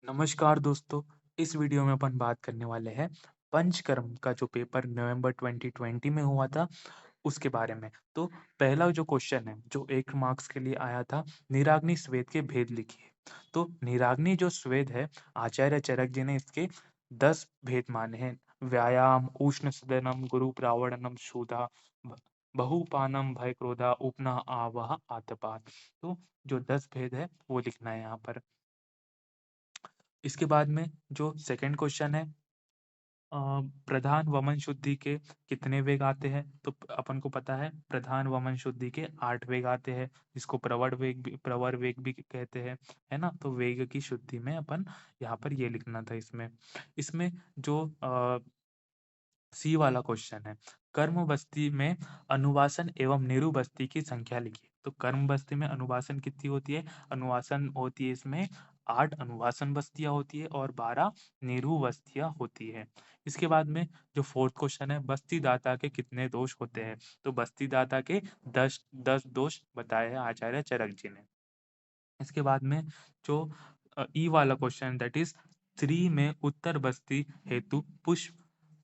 नमस्कार दोस्तों, इस वीडियो में अपन बात करने वाले हैं पंचकर्म का जो पेपर नवंबर 2020 में हुआ था, उसके बारे में। तो पहला जो क्वेश्चन है, जो 1 मार्क्स के लिए आया था, निराग्नि स्वेद के भेद लिखिए। तो निराग्नि जो स्वेद है, आचार्य चरक जी ने इसके 10 भेद माने हैं। व्यायाम, उष्ण सदनम, गुरु प्रावरणम, क्षुधा, ब बहुपानम, भय क्रोधा, उपनः, आवह, आतपात। तो जो 10 भेद है, वो लिखना है यहाँ पर। इसके बाद में जो सेकंड क्वेश्चन है, अ, प्रधान वमन शुद्धि के कितने वेग आते हैं? तो अपन को पता है प्रधान वमन शुद्धि के 8 वेग आते हैं, जिसको प्रवर वेग भी कहते हैं, है ना? तो वेग की शुद्धि में अपन यहाँ पर ये लिखना था इसमें। इसमें जो सी वाला क्वेश्चन है, कर्म बस्ती में अनुवासन एवं निरु बस्ती की संख्या लिखिए। तो कर्म बस्ती में अनुवासन कितनी होती है? अनुवासन होती है इसमें 8 अनुवासन बस्तियां होती है और 12 निरु बस्तियां होती है। इसके बाद में जो फोर्थ क्वेश्चन है, बस्ती दाता के कितने दोष होते हैं? तो बस्ती दाता के 10 दोष बताए हैं आचार्य चरक जी ने। इसके बाद में जो ई वाला क्वेश्चन, दैट इज 3 में उत्तर बस्ती हेतु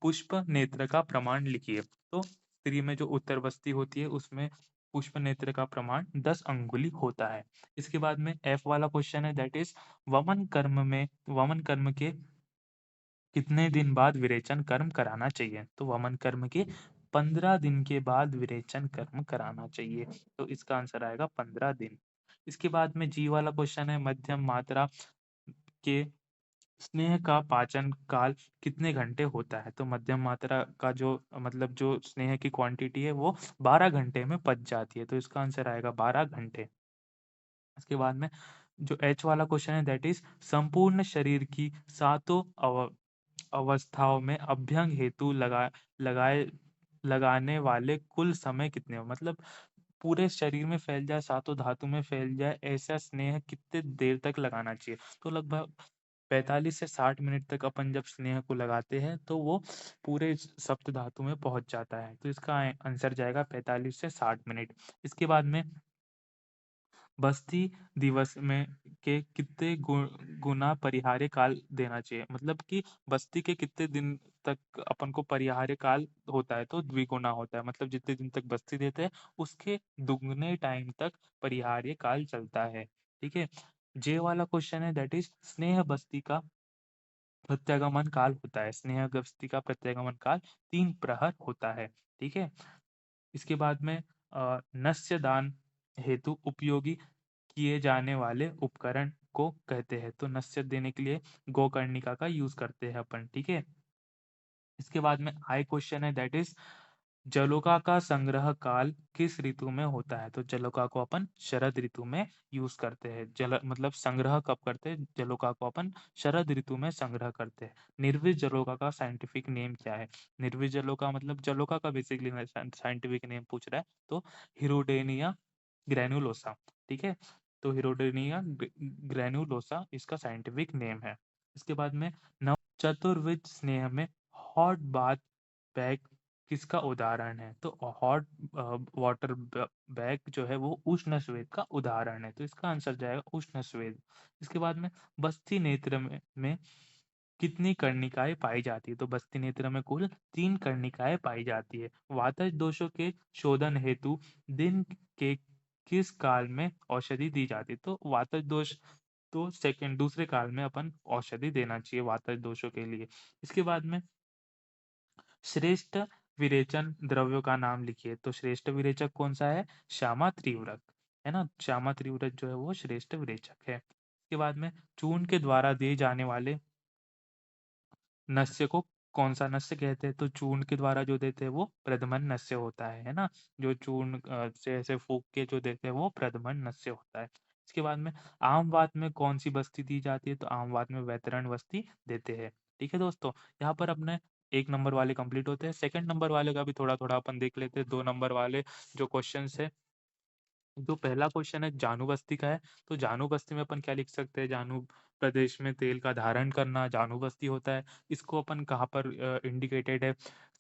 पुष्प नेत्र का प्रमाण लिखिए। तो 3 में जो उत्तर बस्ती होती है उसमें पुष्प नेत्र का प्रमाण 10 अंगुली होता है। इसके बाद में एफ वाला क्वेश्चन है, दैट इज वमन कर्म के कितने दिन बाद विरेचन कर्म कराना चाहिए? तो वमन कर्म के 15 दिन के बाद विरेचन कर्म कराना चाहिए। तो इसका आंसर आएगा 15 दिन। इसके बाद में जी वाला क्वेश्चन है, मध्यम मात्रा के स्नेह का पाचन काल कितने घंटे होता है? तो मध्यम मात्रा का जो मतलब जो स्नेह की क्वांटिटी है वो 12 घंटे में पच जाती है। तो इसका आंसर आएगा 12 घंटे। इसके बाद में जो एच वाला क्वेश्चन है, दैट इज संपूर्ण शरीर की सातों अवस्थाओं में अभ्यंग हेतु लगाए लगाने वाले कुल समय कितने हो? मतलब पूरे शरीर में फैल जाए, सातों धातु में फैल जाए, ऐसा स्नेह कितने देर तक लगाना चाहिए? तो लगभग 45 से 60 मिनट तक अपन जब स्नेह को लगाते हैं तो वो पूरे सप्त धातु में पहुंच जाता है। तो इसका आंसर जाएगा 45 से 60 मिनट। इसके बाद में बस्ती दिवस में के कितने गुना परिहार्य काल देना चाहिए? मतलब कि बस्ती के कितने दिन तक अपन को परिहार्य काल होता है? तो द्विगुना होता है। मतलब जितने दिन तक बस्ती देते हैं उसके दुगने टाइम तक परिहार्य काल चलता है। ठीक है। जे वाला क्वेश्चन है, दैट इज स्नेह बस्ती का प्रत्यागमन काल होता है। स्नेह बस्ती का प्रत्यागमन काल 3 प्रहर होता है। ठीक है। इसके बाद में नस्य दान हेतु उपयोगी किए जाने वाले उपकरण को कहते हैं? तो नस्य देने के लिए गोकर्णिका का यूज करते हैं अपन। ठीक है। इसके बाद में आई क्वेश्चन है, दैट इज जलोका का संग्रह काल किस ऋतु में होता है? तो जलोका को अपन शरद ऋतु में यूज करते हैं। जल मतलब संग्रह कब करते हैं? जलोका को अपन शरद ऋतु में संग्रह करते हैं। निर्विष जलोका का साइंटिफिक नेम क्या है? निर्विष जलोका मतलब जलोका का बेसिकली साइंटिफिक नेम पूछ रहा है, तो हिरोडेनिया ग्रैनुलोसा। ठीक है। तो हिरोडेनिया ग्रैनुलोसा इसका साइंटिफिक नेम है। इसके बाद में नव चतुर्विध स्नेह में हॉट बाथ बैग किसका उदाहरण है? तो हॉट वाटर बैग जो है वो उष्ण स्वेद का उदाहरण है। तो इसका आंसर जाएगा उष्ण स्वेद। इसके बाद में बस्ती नेत्र में कितनी कर्णिकाएं पाई जाती है? तो बस्ती नेत्र में कुल 3 कर्णिकाएं पाई जाती है। वातज दोषों के शोधन हेतु दिन के किस काल में औषधि दी जाती है? तो वातज दोष तो सेकंड दूसरे काल में अपन औषधि देना चाहिए वातज दोषों के लिए। इसके बाद में श्रेष्ठ विरेचन द्रव्यों का नाम लिखिए। तो श्रेष्ठ विरेचक कौन सा है? श्यामा त्रिवृत, है ना? श्यामा त्रिवृत जो है वो श्रेष्ठ विरेचक है। इसके बाद में चूर्ण के द्वारा दिए जाने वाले नस्य को कौन सा नस्य कहते हैं? तो चूर्ण के द्वारा जो देते हैं वो प्रदमन नस्य होता है ना? जो चूर्ण से ऐसे फूक के जो देते हैं वो प्रदमन नस्य होता है। इसके बाद में आम वात में कौन सी बस्ती दी जाती है? तो आम वात में वैतरण बस्ती देते हैं। ठीक है दोस्तों, यहाँ पर अपने 1 नंबर वाले कंप्लीट होते हैं। सेकंड नंबर वाले का भी थोड़ा थोड़ा अपन देख लेते हैं। 2 नंबर वाले जो क्वेश्चन है जो पहला क्वेश्चन है जानु बस्ती का है, तो जानु बस्ती में अपन क्या लिख सकते हैं? जानु प्रदेश में तेल का धारण करना जानु बस्ती होता है। इसको अपन कहाँ पर इंडिकेटेड है?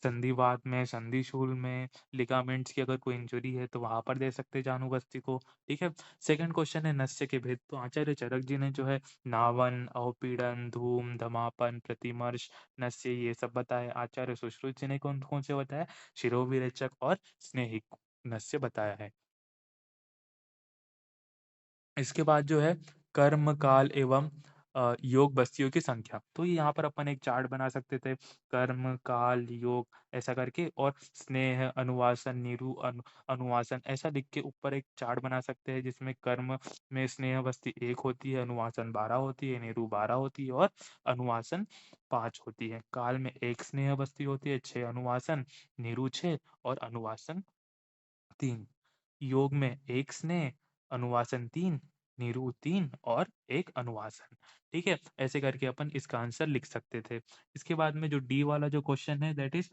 संधिवात में, संधिशूल में, लिगामेंट्स की अगर कोई इंजरी है तो वहाँ पर दे सकते हैं जानु बस्ती को, ठीक है? सेकंड क्वेश्चन है नस्य के भेद, तो आचार्य चरक जी ने जो है नावन, अवपीड़न, धूम, धमापन, प्रतिमर्श, नस्य ये सब बताए। आचार्य सुश्रुत जी ने कौन-कौन से बताए? शिरोविरेचक और स्नेहिक नस्य बताया है। इसके बाद जो है कर्म, काल एवं योग बस्तियों की संख्या। तो ये यहाँ पर अपन एक चार्ट बना सकते थे। कर्म, काल, योग ऐसा करके और स्नेह, अनुवासन, अनुवासन ऐसा लिख के ऊपर एक चार्ट बना सकते हैं जिसमें कर्म में स्नेह बस्ती 1 होती है, अनुवासन 12 होती है, निरु 12 होती है और अनुवासन 5 होती है। काल में 1 स्नेह बस्ती होती है, 6 अनुवासन, निरु 6 और अनुवासन 3। योग में 1 स्नेह, अनुवासन 3, निरु 3 और 1 अनुवासन। ठीक है? ऐसे करके अपन इसका आंसर लिख सकते थे। इसके बाद में जो डी वाला जो क्वेश्चन है दैट इज़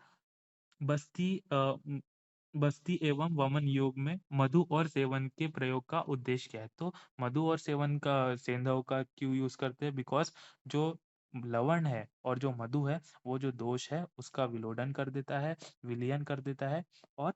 बस्ती बस्ती एवं वमन योग में मधु और सेवन के प्रयोग का उद्देश्य क्या है? तो मधु और सेवन का सेंधव का क्यों यूज़ करते हैं? बिकॉज़ जो लवण है और जो मधु है, वो जो दोष है उसका विलोडन कर देता है, विलयन कर देता है और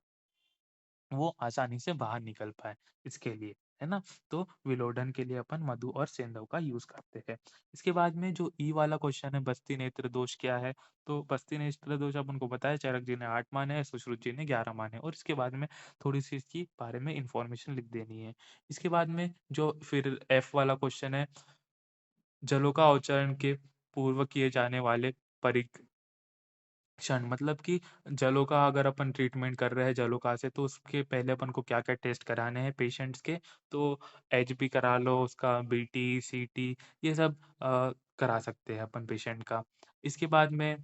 वो आसानी से बाहर निकल पाए इसके लिए, है ना? तो विलोडन के लिए अपन मधु और सेंधव का यूज़ करते हैं। इसके बाद में जो ई वाला क्वेश्चन है बस्ती नेत्र दोष क्या है? तो बस्ती नेत्र दोष अपन को पता है चरक जी ने 8 माने हैं, सुश्रुत जी ने 11 माने हैं और इसके बाद में थोड़ी-सी इसकी बारे में इन्फॉर्मेशन लिख देनी है। इसके बाद में जो फिर एफ वाला क्वेश्चन है, जलों का उच्चारण के पूर्व किए जाने वाले परिक क्षण मतलब कि जलों का अगर अपन ट्रीटमेंट कर रहे हैं जलों से तो उसके पहले अपन को क्या-क्या टेस्ट कराने हैं पेशेंट्स के, तो एचबी करा लो, उसका बीटी, सीटी ये सब करा सकते हैं अपन पेशेंट का। इसके बाद में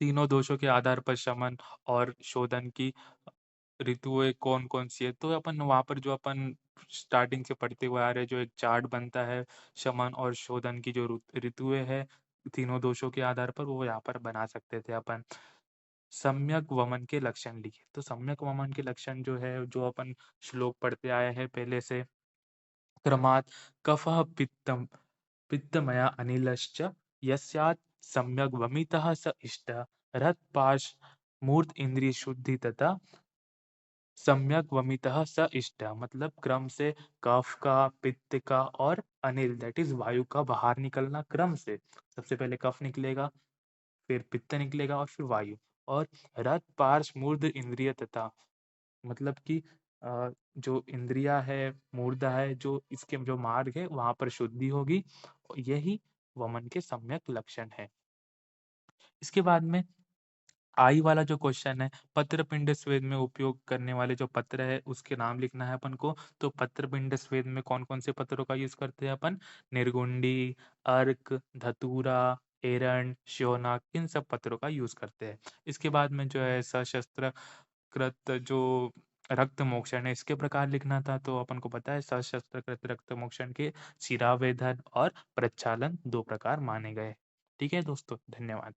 तीनों दोषों के आधार पर शमन और शोधन की ऋतुएँ कौन-कौन सी है? तो अपन वहाँ पर जो अपन स्टार्टिंग से पढ़ते हुए आ रहे हैं, जो एक चार्ट बनता है, शमन और शोधन की जो ऋतुएँ हैं, तीनों दोषों के आधार पर, वो यहाँ पर बना सकते थे अपन। सम्यक वमन के लक्षण लिखिए। तो सम्यक वमन के लक्षण जो है, जो अपन श्लोक पढ़ते आए हैं पहले से, क्रमात् कफः पित्तम् पित्तमया अनिलश्च यस्यात् सम्यग् वमितः स इष्टः हृत्पाश मूर्त इंद्रिय शुद्धि तथा सम्यक वमितः स इष्टः मतलब क्रम से कफ का, पित्त का और अनिल दैट इज़ वायु का बाहर निकलना क्रम से। सबसे पहले कफ निकलेगा, फिर पित्त निकलेगा और फिर वायु और रथ पार्श मूर्ध इंद्रिय तथा मतलब कि जो इंद्रिया है, मूर्धा है, जो इसके जो मार्ग है वहाँ पर शुद्धि होगी। यही वमन के सम्यक लक्षण है। इसके बाद में आई वाला जो क्वेश्चन है, पत्र-पिंड स्वेद में उपयोग करने वाले जो पत्र है, उसके नाम लिखना है अपन को। तो पत्र-पिंड स्वेद में कौन-कौन से पत्रों का यूज़ करते हैं अपन? निर्गुंडी, अर्क, धतूरा, एरंड, श्योनाक इन सब पत्रों का यूज़ करते हैं। इसके बाद में जो है सशस्त्र कृत जो रक्त मोक्षण है, इसके प्रकार लिखना था, तो अपन को पता है सशस्त्र कृत रक्त मोक्षण के शिरावेधन और प्रक्षालन 2 प्रकार माने गए। ठीक है दोस्तों, धन्यवाद।